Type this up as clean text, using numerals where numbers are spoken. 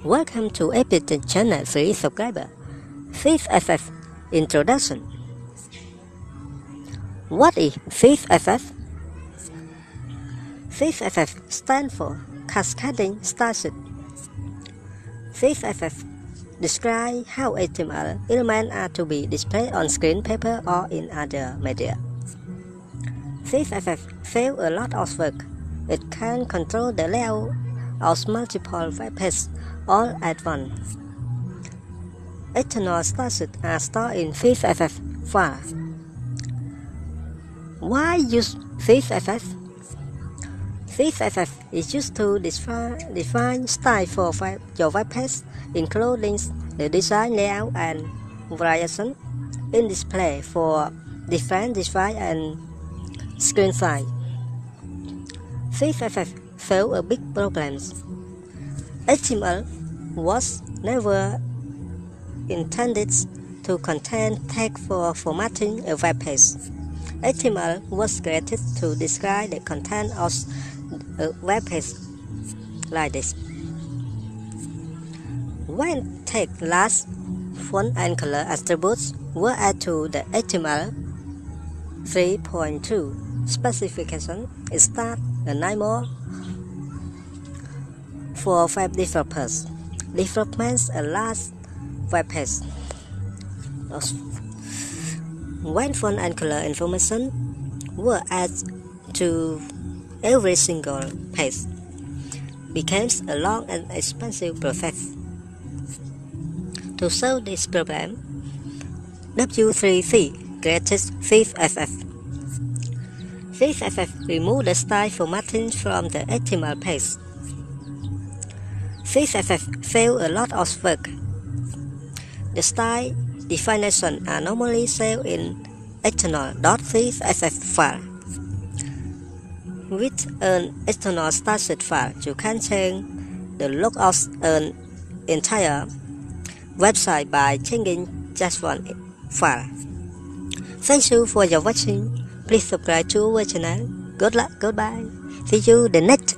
Welcome to Epic Channel Free Subscriber. CSS Introduction. What is CSS? CSS stands for Cascading Styles. CSS describes how HTML elements are to be displayed on screen, paper, or in other media. CSS saves a lot of work. It can control the layout of multiple web pages all at once. External styles are stored in CSS files. Why use CSS? CSS is used to define style for your web page, including the design, layout, and variation in display for different design and screen size. CSS solves a big problem. HTML was never intended to contain text for formatting a web page. HTML was created to describe the content of a web page like this. When text, large, font, and color attributes were added to the HTML 3.2 specification, it started a nightmare for web developers. Developments a large web page. When font and color information were added to every single page, became a long and expensive process. To solve this problem, W3C created CSS. CSS removed the style formatting from the HTML page. CSS saves a lot of work. The style definitions are normally saved in external.css file. With an external styles file, you can change the look of an entire website by changing just one file. Thank you for your watching. Please subscribe to our channel. Good luck. Goodbye. See you the next